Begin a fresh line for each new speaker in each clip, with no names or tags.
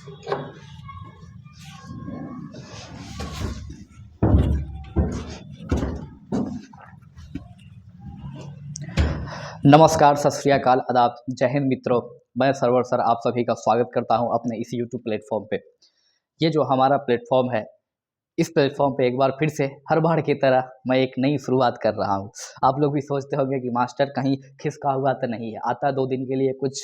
नमस्कार, सत श्री अकाल, आदाब, जय हिंद मित्रों। मैं सरवर सर आप सभी का स्वागत करता हूं अपने इस यूट्यूब प्लेटफॉर्म पे। ये जो हमारा प्लेटफॉर्म है, इस प्लेटफॉर्म पे एक बार फिर से हर बार की तरह मैं एक नई शुरुआत कर रहा हूं। आप लोग भी सोचते होंगे कि मास्टर कहीं खिसका हुआ तो नहीं है, आता 2 दिन के लिए कुछ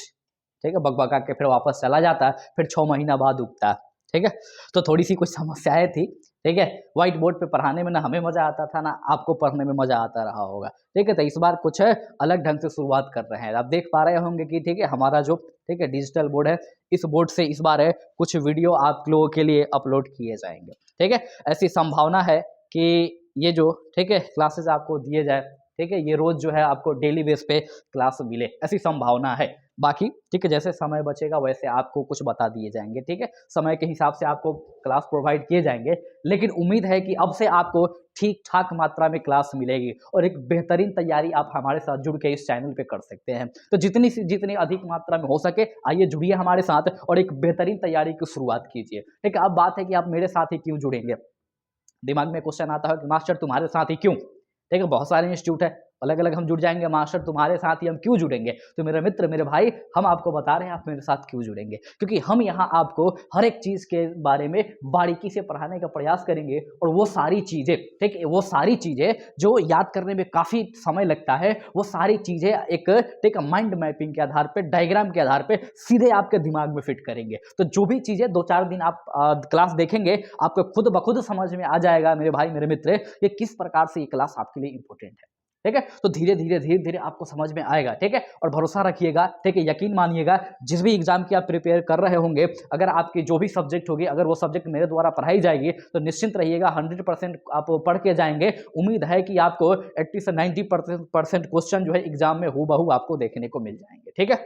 ठीक है बकबका के फिर वापस चला जाता है, फिर 6 महीना बाद उगता है। ठीक है, तो थोड़ी सी कुछ समस्याएं थी। ठीक है, व्हाइट बोर्ड पे पढ़ाने में ना हमें मजा आता था, ना आपको पढ़ने में मजा आता रहा होगा। ठीक है, तो इस बार कुछ अलग ढंग से शुरुआत कर रहे हैं। आप देख पा रहे होंगे कि ठीक है हमारा जो ठीक है डिजिटल बोर्ड है, इस बोर्ड से इस बार कुछ वीडियो आप लोगों के लिए अपलोड किए जाएंगे। ठीक है, ऐसी संभावना है कि ये जो ठीक है क्लासेस आपको दिए जाए, ठीक है, ये रोज जो है आपको डेली बेस पे क्लास मिले, ऐसी संभावना है। बाकी ठीक है जैसे समय बचेगा वैसे आपको कुछ बता दिए जाएंगे। ठीक है, समय के हिसाब से आपको क्लास प्रोवाइड किए जाएंगे, लेकिन उम्मीद है कि अब से आपको ठीक ठाक मात्रा में क्लास मिलेगी और एक बेहतरीन तैयारी आप हमारे साथ जुड़ के इस चैनल पे कर सकते हैं। तो जितनी अधिक मात्रा में हो सके आइए जुड़िए हमारे साथ और एक बेहतरीन तैयारी की शुरुआत कीजिए। ठीक है, अब बात है कि आप मेरे साथ ही क्यों जुड़ेंगे। दिमाग में क्वेश्चन आता है कि मास्टर तुम्हारे साथ ही क्यों। ठीक है, बहुत सारे इंस्टीट्यूट है, अलग अलग हम जुड़ जाएंगे, मास्टर तुम्हारे साथ ही हम क्यों जुड़ेंगे। तो मेरे मित्र, मेरे भाई, हम आपको बता रहे हैं आप मेरे साथ क्यों जुड़ेंगे, क्योंकि हम यहाँ आपको हर एक चीज के बारे में बारीकी से पढ़ाने का प्रयास करेंगे। और वो सारी चीजें ठीक है, वो सारी चीजें जो याद करने में काफी समय लगता है, वो सारी चीजें एक ठीक है माइंड मैपिंग के आधार पर, डायग्राम के आधार पर सीधे आपके दिमाग में फिट करेंगे। तो जो भी चीजें 2-4 दिन आप क्लास देखेंगे, आपको खुद ब खुद समझ में आ जाएगा मेरे भाई मेरे मित्र, ये किस प्रकार से ये क्लास आपके लिए इंपॉर्टेंट है। ठीक है, तो धीरे धीरे आपको समझ में आएगा। ठीक है, और भरोसा रखिएगा, ठीक है, यकीन मानिएगा, जिस भी एग्जाम की आप प्रिपेयर कर रहे होंगे, अगर आपकी जो भी सब्जेक्ट होगी, अगर वो सब्जेक्ट मेरे द्वारा पढ़ाई जाएगी तो निश्चिंत रहिएगा 100% आप पढ़ के जाएंगे। उम्मीद है कि आपको 80 से 90% क्वेश्चन जो है एग्जाम में हूबहू आपको देखने को मिल जाएंगे। ठीक है,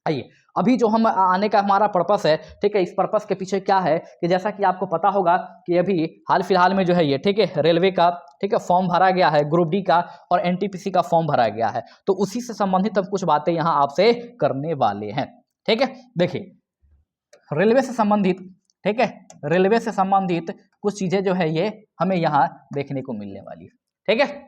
आइए अभी जो हम आने का हमारा पर्पस है, ठीक है, इस पर्पस के पीछे क्या है कि जैसा कि आपको पता होगा कि अभी हाल फिलहाल में जो है ये ठीक है रेलवे का ठीक है फॉर्म भरा गया है, ग्रुप डी का और एनटीपीसी का फॉर्म भरा गया है। तो उसी से संबंधित हम कुछ बातें यहाँ आपसे करने वाले हैं। ठीक है, देखिए रेलवे से संबंधित ठीक है रेलवे से संबंधित कुछ चीजें जो है ये हमें यहाँ देखने को मिलने वाली है। ठीक है,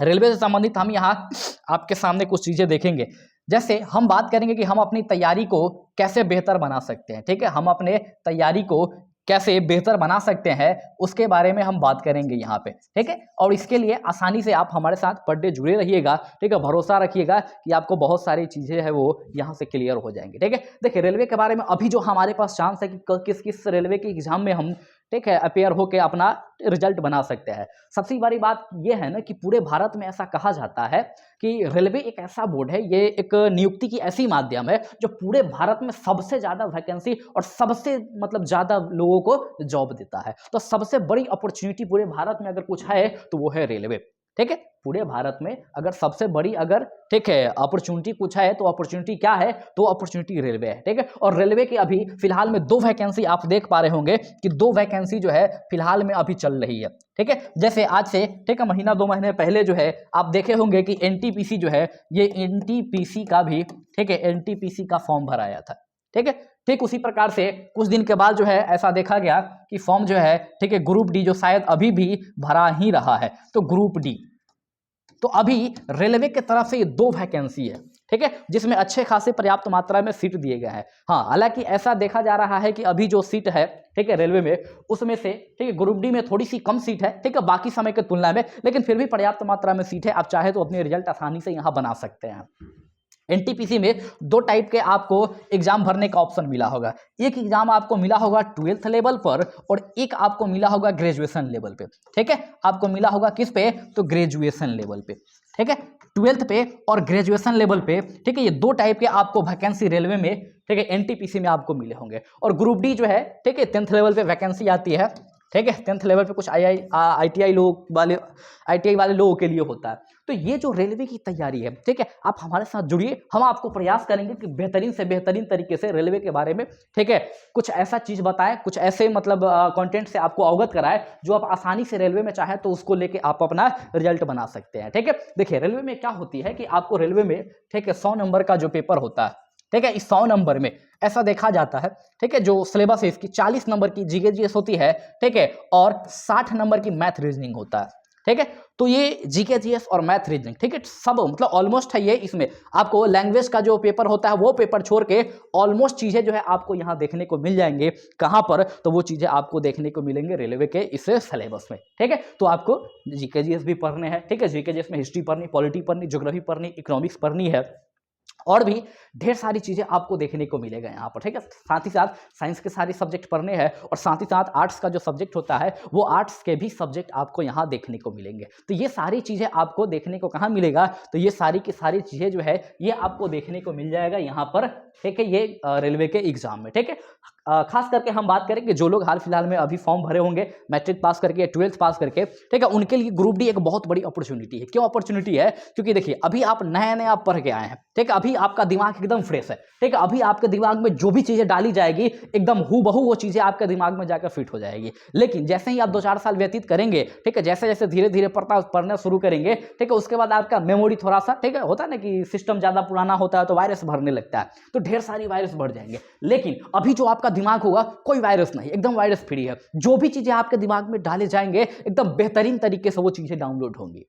रेलवे से संबंधित हम यहाँ आपके सामने कुछ चीजें देखेंगे। जैसे हम बात करेंगे कि हम अपनी तैयारी को कैसे बेहतर बना सकते हैं। ठीक है, हम अपने तैयारी को कैसे बेहतर बना सकते हैं उसके बारे में हम बात करेंगे यहाँ पे। ठीक है, और इसके लिए आसानी से आप हमारे साथ पर डे जुड़े रहिएगा। ठीक है, भरोसा रखिएगा कि आपको बहुत सारी चीजें है वो यहाँ से क्लियर हो जाएंगी। ठीक है, देखिए रेलवे के बारे में अभी जो हमारे पास चांस है कि किस किस रेलवे के एग्जाम में हम ठीक है अपेयर होके अपना रिजल्ट बना सकते हैं। सबसे बड़ी बात यह है ना कि पूरे भारत में ऐसा कहा जाता है कि रेलवे एक ऐसा बोर्ड है, ये एक नियुक्ति की ऐसी माध्यम है जो पूरे भारत में सबसे ज्यादा वैकेंसी और सबसे मतलब ज्यादा लोगों को जॉब देता है। तो सबसे बड़ी अपॉर्चुनिटी पूरे भारत में अगर कुछ है तो वो है रेलवे। ठीक है, पूरे भारत में अगर सबसे बड़ी अगर ठीक है अपॉर्चुनिटी कुछ है तो अपॉर्चुनिटी क्या है, तो अपॉर्चुनिटी रेलवे है। ठीक है, और रेलवे की अभी फिलहाल में 2 वैकेंसी आप देख पा रहे होंगे कि 2 वैकेंसी जो है फिलहाल में अभी चल रही है। ठीक है, जैसे आज से ठीक है महीना 2 महीने पहले जो है आप देखे होंगे कि एनटीपीसी जो है, ये एनटीपीसी का भी ठीक है एनटीपीसी का फॉर्म भराया था। ठीक है, ठीक उसी प्रकार से कुछ दिन के बाद जो है ऐसा देखा गया कि फॉर्म जो है ठीक है ग्रुप डी जो शायद अभी भी भरा ही रहा है, तो ग्रुप डी तो अभी रेलवे की तरफ से ये 2 वैकेंसी है। ठीक है, जिसमें अच्छे खासे पर्याप्त मात्रा में सीट दिए गए हैं। हाँ, हालांकि ऐसा देखा जा रहा है कि अभी जो सीट है ठीक है रेलवे में, उसमें से ठीक है ग्रुप डी में थोड़ी सी कम सीट है ठीक है बाकी समय की तुलना में, लेकिन फिर भी पर्याप्त मात्रा में सीट है। आप चाहे तो अपने रिजल्ट आसानी से यहाँ बना सकते हैं। एनटीपीसी में 2 टाइप के आपको एग्जाम भरने का ऑप्शन मिला होगा। एक एग्जाम आपको मिला होगा 12th लेवल पर और एक आपको मिला होगा ग्रेजुएशन लेवल पे। ठीक है, आपको मिला होगा किस पे, तो ग्रेजुएशन लेवल पे। ठीक है, 12th पे और ग्रेजुएशन लेवल पे। ठीक है, ये 2 टाइप के आपको वैकेंसी रेलवे में ठीक है एनटीपीसी में आपको मिले होंगे। और ग्रुप डी जो है ठीक है 10th लेवल पे वैकेंसी आती है। ठीक है, 10th लेवल पे कुछ आईटीआई वाले लोगों के लिए होता है। तो ये जो रेलवे की तैयारी है ठीक है, आप हमारे साथ जुड़िए, हम आपको प्रयास करेंगे कि बेहतरीन से बेहतरीन तरीके से रेलवे के बारे में ठीक है कुछ ऐसा चीज बताएं, कुछ ऐसे मतलब कंटेंट से आपको अवगत कराए जो आप आसानी से रेलवे में चाहे तो उसको लेके आप अपना रिजल्ट बना सकते हैं। ठीक है, देखिए रेलवे में क्या होती है कि आपको रेलवे में ठीक है 100 नंबर का जो पेपर होता है ठीक है। इस 100 नंबर में ऐसा देखा जाता है, ठीक है, जो सिलेबस है इसकी 40 नंबर की जीके जीएस होती है, ठीक है, और 60 नंबर की मैथ रीजनिंग होता है, ठीक है। तो ये जीके जीएस और मैथ रीजनिंग, ठीक है, सब मतलब ऑलमोस्ट है ये। इसमें आपको लैंग्वेज का जो पेपर होता है वो पेपर छोड़ के ऑलमोस्ट चीजें जो है आपको यहाँ देखने को मिल जाएंगे। कहाँ पर? तो वो चीजें आपको देखने को मिलेंगे रेलवे के इस सिलेबस में, ठीक है। तो आपको जीके जीएस भी पढ़ने हैं, ठीक है, जीके जीएस में हिस्ट्री पढ़नी, पॉलिटी पढ़नी, ज्योग्राफी पढ़नी, इकोनॉमिक्स पढ़नी है, और भी ढेर सारी चीजें आपको देखने को मिलेगा यहाँ पर, ठीक है। साथ ही साथ साइंस के सारे सब्जेक्ट पढ़ने हैं, और साथ ही साथ आर्ट्स का जो सब्जेक्ट होता है वो आर्ट्स के भी सब्जेक्ट आपको यहाँ देखने को मिलेंगे। तो ये सारी चीजें आपको देखने को कहाँ मिलेगा? तो ये सारी की सारी चीजें जो है ये आपको देखने को मिल जाएगा यहाँ पर, ठीक है, ये रेलवे के एग्जाम में, ठीक है। खास करके हम बात करें कि जो लोग हाल फिलहाल में अभी फॉर्म भरे होंगे मैट्रिक पास करके, 12th पास करके, ठीक है, उनके लिए ग्रुप डी एक बहुत बड़ी अपॉर्चुनिटी है। क्यों अपॉर्चुनिटी है? क्योंकि देखिए अभी आप नया नया पढ़ के आए हैं, ठीक है, अभी आपका दिमाग एकदम फ्रेश है, ठीक है, अभी आपके दिमाग में जो भी चीजें डाली जाएगी एकदम हूबहू वो चीजें आपके दिमाग में जाकर फिट हो जाएगी। लेकिन जैसे ही आप 2-4 साल व्यतीत करेंगे, ठीक है, जैसे जैसे धीरे धीरे पढ़ना शुरू करेंगे, ठीक है, उसके बाद आपका मेमोरी थोड़ा सा, ठीक है, होता है ना कि सिस्टम ज्यादा पुराना होता है तो वायरस भरने लगता है, तो ढेर सारी वायरस बढ़ जाएंगे। लेकिन अभी जो आपका दिमाग होगा कोई वायरस नहीं, एकदम वायरस फ्री है। जो भी चीजें आपके दिमाग में डाले जाएंगे एकदम बेहतरीन तरीके से वो चीजें डाउनलोड होंगी,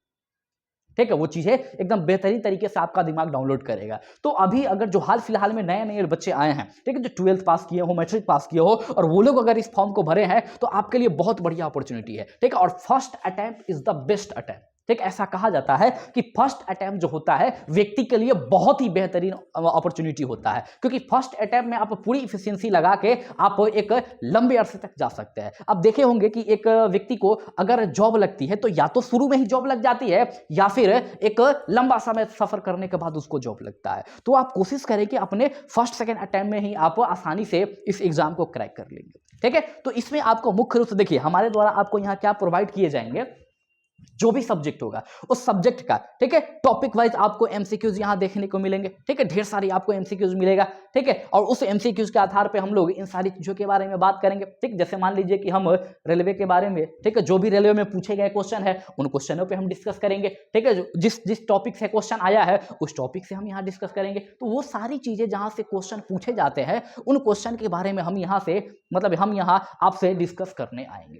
ठीक है, वो चीजें एकदम बेहतरीन तरीके से आपका दिमाग डाउनलोड करेगा। तो अभी अगर जो हाल फिलहाल में नए नए बच्चे आए हैं, ठीक है, जो 12th पास किए हो, मैट्रिक पास किए हो, और वो लोग अगर इस फॉर्म को भरे हैं तो आपके लिए बहुत बढ़िया अपॉर्चुनिटी है, ठीक है। और first attempt is the best attempt, ठीक, ऐसा कहा जाता है कि फर्स्ट अटेम्प्ट जो होता है व्यक्ति के लिए बहुत ही बेहतरीन अपॉर्चुनिटी होता है, क्योंकि फर्स्ट अटेम्प्ट में आप पूरी इफिशिएंसी लगा के आप एक लंबे अरसे तक जा सकते हैं। आप देखे होंगे कि एक व्यक्ति को अगर जॉब लगती है तो या तो शुरू में ही जॉब लग जाती है या फिर एक लंबा समय सफर करने के बाद उसको जॉब लगता है। तो आप कोशिश करें कि अपने फर्स्ट सेकेंड अटेम्प्ट में ही आप आसानी से इस एग्जाम को क्रैक कर लेंगे, ठीक है। तो इसमें आपको मुख्य रूप से देखिए हमारे द्वारा आपको यहाँ क्या प्रोवाइड किए जाएंगे, जो भी सब्जेक्ट होगा उस सब्जेक्ट का, ठीक है, टॉपिक वाइज आपको एमसीक्यूज यहां देखने को मिलेंगे, ठीक है, ढेर सारी आपको एमसीक्यूज मिलेगा, ठीक है। और उस एमसीक्यूज के आधार पे हम लोग इन सारी चीजों के बारे में बात करेंगे, ठीक। जैसे मान लीजिए कि हम रेलवे के बारे में, ठीक है, जो भी रेलवे में पूछे गए क्वेश्चन है उन क्वेश्चनों पे हम डिस्कस करेंगे, ठीक है, जिस जिस टॉपिक से क्वेश्चन आया है उस टॉपिक से हम यहाँ डिस्कस करेंगे। तो वो सारी चीजें जहां से क्वेश्चन पूछे जाते हैं उन क्वेश्चन के बारे में हम यहाँ से मतलब हम यहाँ आपसे डिस्कस करने आएंगे,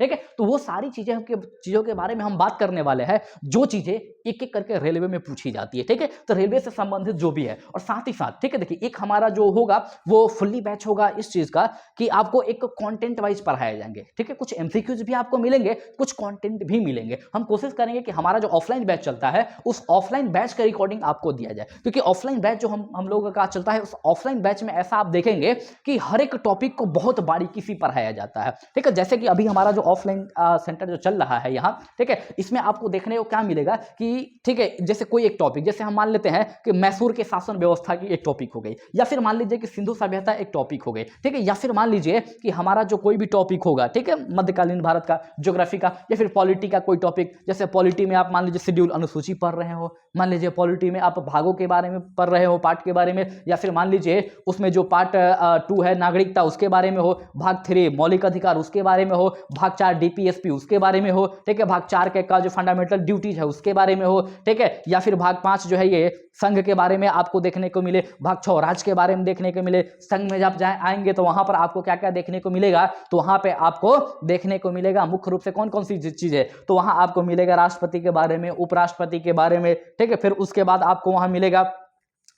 ठीक है। तो वो सारी चीजों के बारे में हम बात करने वाले हैं जो चीजें एक एक करके रेलवे में पूछी जाती है, ठीक है। तो रेलवे से संबंधित जो भी है, और साथ ही साथ, ठीक है, देखिए एक हमारा जो होगा वो फुल्ली बैच होगा इस चीज का कि आपको एक कंटेंट वाइज पढ़ाए जाएंगे, ठीक है। कुछ एमसीक्यूज भी आपको मिलेंगे, कुछ कंटेंट भी मिलेंगे। हम कोशिश करेंगे कि हमारा जो ऑफलाइन बैच चलता है उस ऑफलाइन बैच का रिकॉर्डिंग आपको दिया जाए, क्योंकि ऑफलाइन बैच जो हम लोगों का चलता है उस ऑफलाइन बैच में ऐसा आप देखेंगे कि हर एक टॉपिक को बहुत बारीकी से पढ़ाया जाता है, ठीक है। जैसे कि अभी हमारा जो ऑफलाइन सेंटर जो चल रहा है यहाँ, ठीक है, इसमें आपको देखने को क्या मिलेगा कि, ठीक है, जैसे कोई एक टॉपिक, जैसे हम मान लेते हैं कि मैसूर के शासन व्यवस्था की एक टॉपिक हो गई, या फिर मान लीजिए कि सिंधु सभ्यता एक टॉपिक हो गई, ठीक है, या फिर मान लीजिए कि हमारा जो कोई भी टॉपिक होगा, ठीक है, मध्यकालीन भारत का, ज्योग्राफी का, या फिर पॉलिटी का कोई टॉपिक। जैसे पॉलिटी में आप मान लीजिए शेड्यूल अनुसूची पढ़ रहे हो, मान लीजिए पॉलिटी में आप भागों के बारे में पढ़ रहे हो, पार्ट के बारे में, या फिर मान लीजिए उसमें जो पार्ट 2 है नागरिकता उसके बारे में हो, भाग 3 मौलिक अधिकार उसके बारे में हो, भाग 4 डीपीएसपी उसके बारे में हो, ठीक है, भाग 4 का जो फंडामेंटल ड्यूटीज है उसके बारे में हो, ठीक है, या फिर भाग 5 जो है ये संघ के बारे में आपको देखने को मिले, भाग 6 राज्य के बारे में देखने को मिले। संघ में जब आएंगे तो वहां पर आपको क्या क्या देखने को मिलेगा, तो वहां पे आपको देखने को मिलेगा मुख्य रूप से कौन कौन सी चीजें, तो वहां आपको मिलेगा राष्ट्रपति के बारे में, उपराष्ट्रपति के बारे में, ठीक है, फिर उसके बाद आपको वहां मिलेगा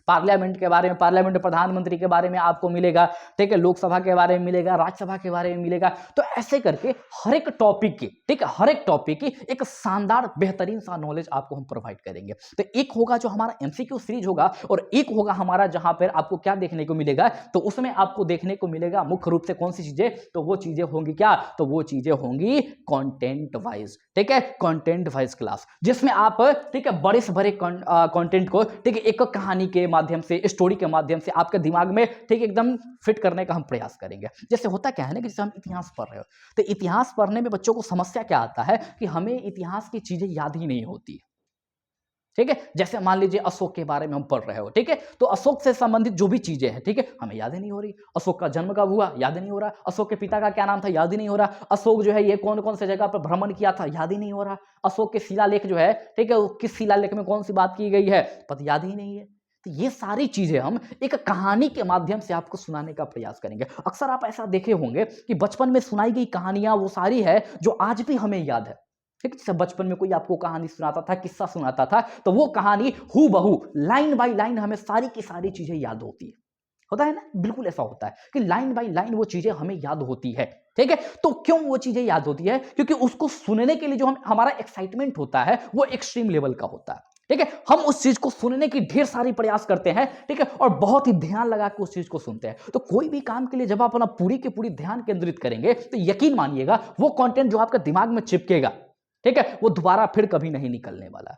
पार्लियामेंट के बारे में, पार्लियामेंट प्रधानमंत्री के बारे में आपको मिलेगा, ठीक है, लोकसभा के बारे में मिलेगा, राज्यसभा के बारे में मिलेगा। तो ऐसे करके हर एक टॉपिक की, ठीक है, हर एक टॉपिक की एक शानदार बेहतरीन सा नॉलेज आपको हम प्रोवाइड करेंगे। तो एक होगा जो हमारा एमसीक्यू सीरीज होगा, और एक होगा हमारा जहां पर आपको क्या देखने को मिलेगा, तो उसमें आपको देखने को मिलेगा मुख्य रूप से कौन सी चीजें, तो वो चीजें होंगी क्या, तो वो चीजें होंगी कंटेंट वाइज, ठीक है, कंटेंट वाइज क्लास, जिसमें आप, ठीक है, बड़े से बड़े कंटेंट को, ठीक है, एक कहानी के माध्यम से, स्टोरी के माध्यम से आपके दिमाग में, ठीक, एकदम फिट करने का हम प्रयास करेंगे। जैसे होता क्या है ना कि जैसे हम इतिहास पढ़ रहे हो, तो इतिहास पढ़ने में बच्चों को समस्या क्या आता है कि हमें इतिहास की चीजें याद ही नहीं होती, ठीक है। जैसे मान लीजिए अशोक के बारे में हम पढ़ रहे हो, ठीक है, तो अशोक से संबंधित जो भी चीजें हैं, ठीक है, हमें याद ही नहीं हो रही। अशोक का जन्म कब हुआ, याद नहीं हो रहा। अशोक के पिता का क्या नाम था, याद ही नहीं हो रहा। अशोक जो है ये कौन कौन से जगह पर भ्रमण किया था, याद ही नहीं हो रहा। अशोक के शिलालेख जो है, ठीक है, किस शिलालेख में कौन सी बात की गई है, पता याद ही नहीं है। तो ये सारी चीजें हम एक कहानी के माध्यम से आपको सुनाने का प्रयास करेंगे। अक्सर आप ऐसा देखे होंगे कि बचपन में सुनाई गई कहानियां वो सारी है जो आज भी हमें याद है। ठीक, जैसे बचपन में कोई आपको कहानी सुनाता था, किस्सा सुनाता था, तो वो कहानी हू बहू लाइन बाय लाइन हमें सारी की सारी चीजें याद होती है। होता है ना, बिल्कुल ऐसा होता है कि लाइन बाय लाइन वो चीजें हमें याद होती है। ठीक है, तो क्यों वो चीजें याद होती है? क्योंकि उसको सुनने के लिए जो हमारा एक्साइटमेंट होता है वो एक्सट्रीम लेवल का होता है। ठीक है, हम उस चीज को सुनने की ढेर सारी प्रयास करते हैं। ठीक है, और बहुत ही ध्यान लगा के उस चीज को सुनते हैं। तो कोई भी काम के लिए जब आप अपना पूरी की पूरी ध्यान केंद्रित करेंगे तो यकीन मानिएगा वो कंटेंट जो आपके दिमाग में चिपकेगा, ठीक है, वो दोबारा फिर कभी नहीं निकलने वाला।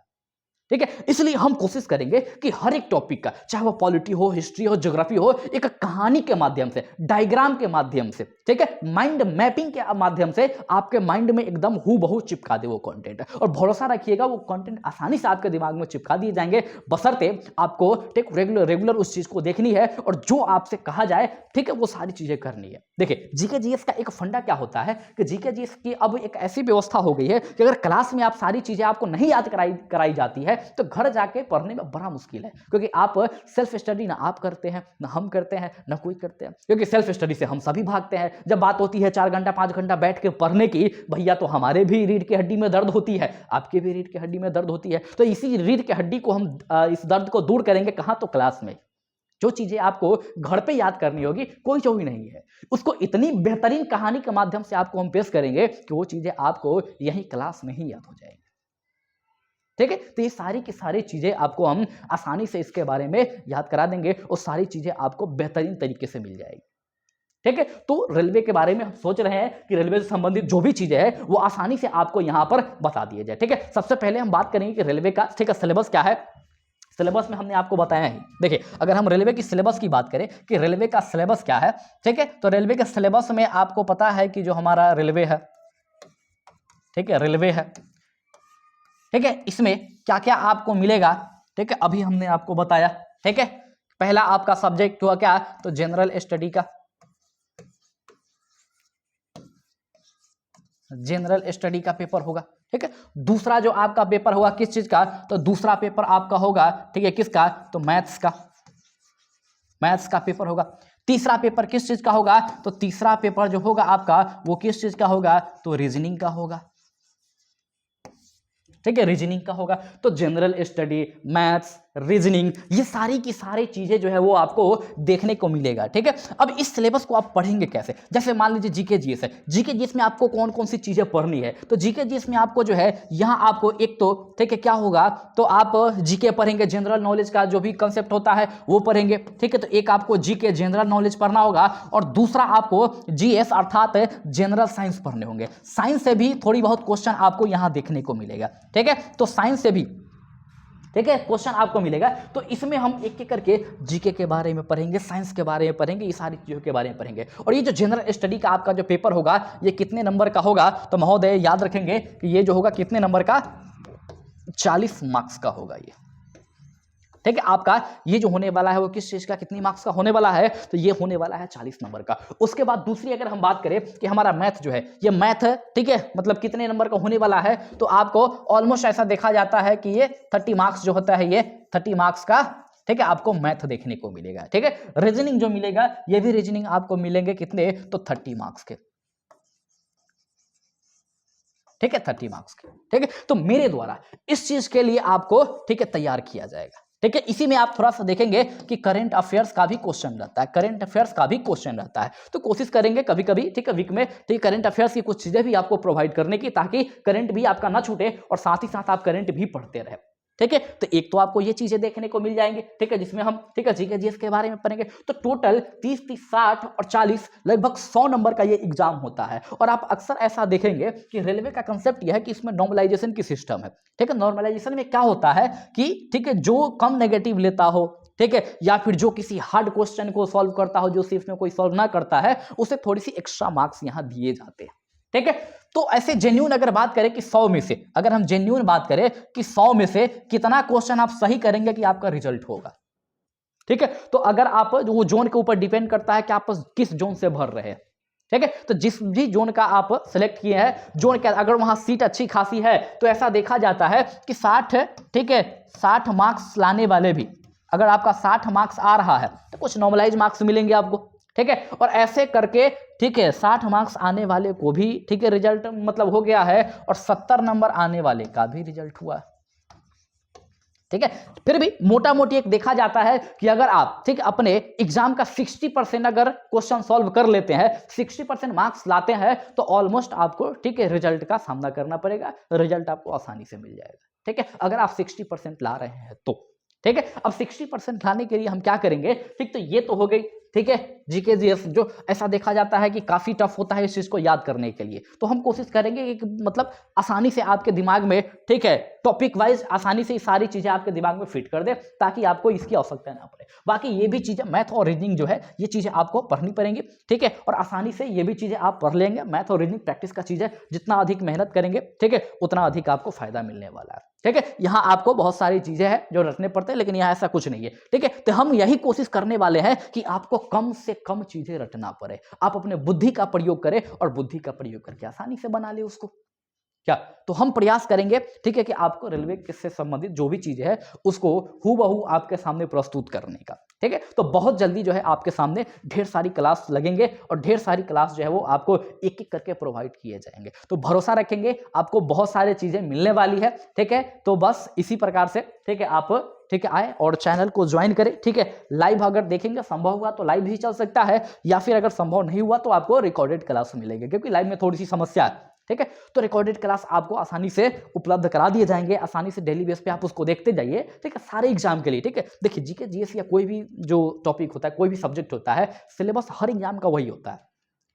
ठीक है, इसलिए हम कोशिश करेंगे कि हर एक टॉपिक का, चाहे वो पॉलिटी हो, हिस्ट्री हो, ज्योग्राफी हो, एक कहानी के माध्यम से, डायग्राम के माध्यम से, ठीक है, माइंड मैपिंग के माध्यम से आपके माइंड में एकदम हूबहू चिपका दे वो कंटेंट। और भरोसा रखिएगा वो कंटेंट आसानी से आपके दिमाग में चिपका दिए जाएंगे, बशर्ते आपको ठीक रेगुलर उस चीज को देखनी है और जो आपसे कहा जाए, ठीक है, वो सारी चीजें करनी है। देखिए, जीके जीएस का एक फंडा क्या होता है कि जीके जीएस की अब एक ऐसी व्यवस्था हो गई है कि अगर क्लास में आप सारी चीजें आपको नहीं याद कराई जाती है तो घर जाके पढ़ने में बड़ा मुश्किल है, क्योंकि आप सेल्फ स्टडी ना आप करते हैं, ना हम करते हैं, ना कोई करते हैं। क्योंकि सेल्फ स्टडी से हम सभी भागते हैं। जब बात होती है 4 घंटा 5 घंटा बैठ के पढ़ने की, भैया तो हमारे भी रीढ़ की हड्डी में दर्द होती है, आपके भी रीढ़ की हड्डी में दर्द होती है। तो इसी रीढ़ की हड्डी को हम इस दर्द को दूर करेंगे कहां? तो क्लास में। जो चीजें आपको घर पे याद करनी होगी कोई चोरी नहीं है, उसको इतनी बेहतरीन कहानी के माध्यम से आपको हम पेश करेंगे कि वो चीजें आपको यही क्लास में ही याद हो जाएंगी। ठीक है, तो ये सारी की सारी चीजें आपको हम आसानी से इसके बारे में याद करा देंगे और सारी चीजें आपको बेहतरीन तरीके से मिल जाएगी। ठीक है, तो रेलवे के बारे में हम सोच रहे हैं कि रेलवे से संबंधित जो भी चीजें हैं वो आसानी से आपको यहां पर बता दिए जाए। ठीक है, सबसे पहले हम बात करेंगे कि रेलवे का, ठीक है, सिलेबस क्या है। सिलेबस में हमने आपको बताया है। देखिए, अगर हम रेलवे की सिलेबस की बात करें कि रेलवे का सिलेबस क्या है, ठीक है, तो रेलवे के सिलेबस में आपको पता है कि जो हमारा रेलवे है, ठीक है, रेलवे है, ठीक है, इसमें क्या क्या आपको मिलेगा, ठीक है, अभी हमने आपको बताया। ठीक है, पहला आपका सब्जेक्ट हुआ क्या? तो जनरल स्टडी का, जनरल स्टडी का पेपर होगा। ठीक है, दूसरा जो आपका पेपर होगा किस चीज का? तो दूसरा पेपर आपका होगा, ठीक है, किसका? तो मैथ्स का, मैथ्स का पेपर होगा। तीसरा पेपर किस चीज का होगा? तो तीसरा पेपर जो होगा आपका वो किस चीज का होगा? तो रीजनिंग का होगा। ठीक है, रीजनिंग का होगा। तो जनरल स्टडी, मैथ्स, रीजनिंग, ये सारी की सारी चीजें जो है वो आपको देखने को मिलेगा। ठीक है, अब इस सिलेबस को आप पढ़ेंगे कैसे? जैसे मान लीजिए जीके जीएस है, जीके जीएस में आपको कौन कौन सी चीजें पढ़नी है? तो जीके जीएस में आपको जो है यहाँ आपको एक तो, ठीक है, क्या होगा? तो आप जीके पढ़ेंगे, जनरल नॉलेज का जो भी कंसेप्ट होता है वो पढ़ेंगे। ठीक है, तो एक आपको जीके जनरल नॉलेज पढ़ना होगा और दूसरा आपको जीएस अर्थात जनरल साइंस पढ़ने होंगे। साइंस से भी थोड़ी बहुत क्वेश्चन आपको यहाँ देखने को मिलेगा। ठीक है, तो साइंस से भी, ठीक है, क्वेश्चन आपको मिलेगा। तो इसमें हम एक एक करके जीके के बारे में पढ़ेंगे, साइंस के बारे में पढ़ेंगे, ये सारी चीज़ों के बारे में पढ़ेंगे। और ये जो जनरल स्टडी का आपका जो पेपर होगा ये कितने नंबर का होगा? तो महोदय याद रखेंगे कि ये जो होगा कितने नंबर का? 40 मार्क्स का होगा ये। ठीक है, आपका ये जो होने वाला है वो किस चीज का, कितनी मार्क्स का होने वाला है? तो ये होने वाला है 40 नंबर का। उसके बाद दूसरी अगर हम बात करें कि हमारा मैथ जो है, ये मैथ, ठीक है, मतलब कितने नंबर का होने वाला है? तो आपको ऑलमोस्ट ऐसा देखा जाता है कि ये 30 मार्क्स जो होता है, ये 30 मार्क्स का, ठीक है, आपको मैथ देखने को मिलेगा। ठीक है, रीजनिंग जो मिलेगा ये भी रीजनिंग आपको मिलेंगे कितने? तो 30 मार्क्स के। ठीक है, 30 मार्क्स के। ठीक है, तो मेरे द्वारा इस चीज के लिए आपको, ठीक है, तैयार किया जाएगा। ठीक है, इसी में आप थोड़ा सा देखेंगे कि करंट अफेयर्स का भी क्वेश्चन रहता है, करंट अफेयर्स का भी क्वेश्चन रहता है। तो कोशिश करेंगे कभी कभी, ठीक है, वीक में, ठीक है, करंट अफेयर्स की कुछ चीजें भी आपको प्रोवाइड करने की, ताकि करंट भी आपका ना छूटे और साथ ही साथ आप करंट भी पढ़ते रहे। ठीक है, तो एक तो आपको ये चीजें देखने को मिल जाएंगे, ठीक है, जिसमें हम, ठीक है, जीके जीएस के बारे में पढ़ेंगे। तो टोटल 30, 60 और 40 लगभग 100 नंबर का ये एग्जाम होता है। और आप अक्सर ऐसा देखेंगे कि रेलवे का कंसेप्ट यह है कि इसमें नॉर्मलाइजेशन की सिस्टम है। ठीक है, नॉर्मलाइजेशन में क्या होता है कि, ठीक है, जो कम नेगेटिव लेता हो, ठीक है, या फिर जो किसी हार्ड क्वेश्चन को सॉल्व करता हो जो सिर्फ में कोई सॉल्व ना करता है, उसे थोड़ी सी एक्स्ट्रा मार्क्स यहां दिए जाते हैं। ठीक है, तो ऐसे जेन्युइन अगर बात करें कि 100 में से, अगर हम जेन्युइन बात करें कि 100 में से कितना क्वेश्चन आप सही करेंगे कि आपका रिजल्ट होगा। ठीक है, तो अगर आप, जो वो जोन के ऊपर डिपेंड करता है कि आप किस जोन से भर रहे हैं। ठीक है, तो जिस भी जोन का आप सिलेक्ट किए हैं, जोन का अगर वहां सीट अच्छी खासी है तो ऐसा देखा जाता है कि 60, ठीक है, 60 मार्क्स लाने वाले भी अगर आपका 60 मार्क्स आ रहा है तो कुछ नॉर्मलाइज मार्क्स मिलेंगे आपको, ठीक है। और ऐसे करके, ठीक है, 60 मार्क्स आने वाले को भी, ठीक है, रिजल्ट मतलब हो गया है, और 70 नंबर आने वाले का भी रिजल्ट हुआ, ठीक है। फिर भी मोटा मोटी एक देखा जाता है कि अगर आप, ठीक है, अपने एग्जाम का 60% अगर क्वेश्चन सॉल्व कर लेते हैं, 60% मार्क्स लाते हैं, तो ऑलमोस्ट आपको, ठीक है, रिजल्ट का सामना करना पड़ेगा, रिजल्ट आपको आसानी से मिल जाएगा, ठीक है, अगर आप 60% ला रहे हैं तो, ठीक है। अब 60% लाने के लिए हम क्या करेंगे, ठीक, तो ये तो हो गई, ठीक है, जीके जीएस जो ऐसा देखा जाता है कि काफी टफ होता है इस चीज को याद करने के लिए, तो हम कोशिश करेंगे कि मतलब आसानी से आपके दिमाग में, ठीक है, टॉपिक वाइज आसानी से सारी चीजें आपके दिमाग में फिट कर दे, ताकि आपको इसकी आवश्यकता ना पड़े। बाकी ये भी चीजें, मैथ और रीजनिंग जो है, ये चीजें आपको पढ़नी पड़ेंगी, ठीक है, और आसानी से ये भी चीजें आप पढ़ लेंगे। मैथ और रीजनिंग प्रैक्टिस का चीज है, जितना अधिक मेहनत करेंगे, ठीक है, उतना अधिक आपको फायदा मिलने वाला है, ठीक है। यहाँ आपको बहुत सारी चीजें हैं जो रखने पड़ते हैं, लेकिन यहाँ ऐसा कुछ नहीं है, ठीक है। तो हम यही कोशिश करने वाले हैं कि आपको कम से कम चीजें रटना पड़े, आप अपने बुद्धि का प्रयोग करें, और बुद्धि का प्रयोग करके आसानी से बना ले उसको, क्या। तो हम प्रयास करेंगे, ठीक है, कि आपको रेलवे से संबंधित जो भी चीजें है उसको हूबहू आपके सामने प्रस्तुत करने का, ठीक है। तो बहुत जल्दी जो है आपके सामने ढेर सारी क्लास लगेंगे, और ढेर सारी क्लास जो है वो आपको एक एक करके प्रोवाइड किए जाएंगे। तो भरोसा रखेंगे, आपको बहुत सारी चीजें मिलने वाली है, ठीक है। तो बस इसी प्रकार से, ठीक है, आप, ठीक है, आए और चैनल को ज्वाइन करें, ठीक है। लाइव अगर देखेंगे, संभव हुआ तो लाइव भी चल सकता है, या फिर अगर संभव नहीं हुआ तो आपको रिकॉर्डेड क्लास मिलेंगे, क्योंकि लाइव में थोड़ी सी समस्या है, ठीक है। तो रिकॉर्डेड क्लास आपको आसानी से उपलब्ध करा दिए जाएंगे, आसानी से डेली बेस पे आप उसको देखते जाइए, ठीक है, सारे एग्जाम के लिए, ठीक है। देखिए, जीके जीएस या कोई भी जो टॉपिक होता है, कोई भी सब्जेक्ट होता है, सिलेबस हर एग्जाम का वही होता है।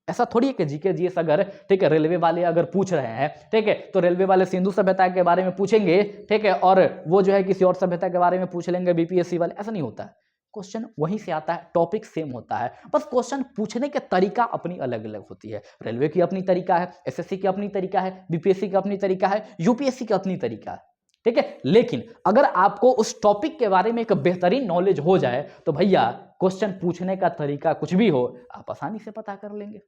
ऐसा थोड़ी है कि जीके जीएस अगर, ठीक है, रेलवे वाले अगर पूछ रहे हैं, ठीक है, तो रेलवे वाले सिंधु सभ्यता के बारे में पूछेंगे, ठीक है, और वो जो है किसी और सभ्यता के बारे में पूछ लेंगे बीपीएससी वाले, ऐसा नहीं होता है। क्वेश्चन वहीं से आता है, टॉपिक सेम होता है, बस क्वेश्चन पूछने के तरीका अपनी अलग अलग होती है। रेलवे की अपनी तरीका है, एसएससी की अपनी तरीका है, बीपीएससी की अपनी तरीका है, यूपीएससी की अपनी तरीका है, ठीक है। लेकिन अगर आपको उस टॉपिक के बारे में एक बेहतरीन नॉलेज हो जाए, तो भैया क्वेश्चन पूछने का तरीका कुछ भी हो, आप आसानी से पता कर लेंगे,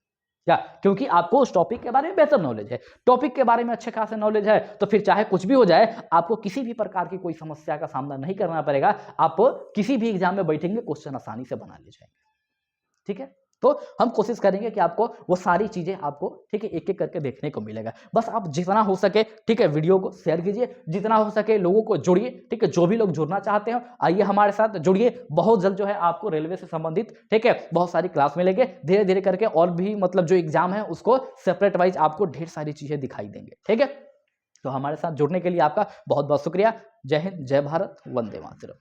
क्या, क्योंकि आपको उस टॉपिक के बारे में बेहतर नॉलेज है, टॉपिक के बारे में अच्छे खासे नॉलेज है, तो फिर चाहे कुछ भी हो जाए, आपको किसी भी प्रकार की कोई समस्या का सामना नहीं करना पड़ेगा। आप किसी भी एग्जाम में बैठेंगे, क्वेश्चन आसानी से बना ले जाएंगे, ठीक है। तो हम कोशिश करेंगे कि आपको वो सारी चीजें आपको, ठीक है, एक एक करके देखने को मिलेगा। बस आप जितना हो सके, ठीक है, वीडियो को शेयर कीजिए, जितना हो सके लोगों को जोड़िए, ठीक है। जो भी लोग जुड़ना चाहते हैं, आइए हमारे साथ जुड़िए। बहुत जल्द जो है आपको रेलवे से संबंधित, ठीक है, बहुत सारी क्लास मिलेंगे, धीरे धीरे करके और भी मतलब जो एग्जाम है उसको सेपरेट वाइज आपको ढेर सारी चीजें दिखाई देंगे, ठीक है। तो हमारे साथ जुड़ने के लिए आपका बहुत बहुत शुक्रिया। जय हिंद, जय भारत, वंदे मातरम।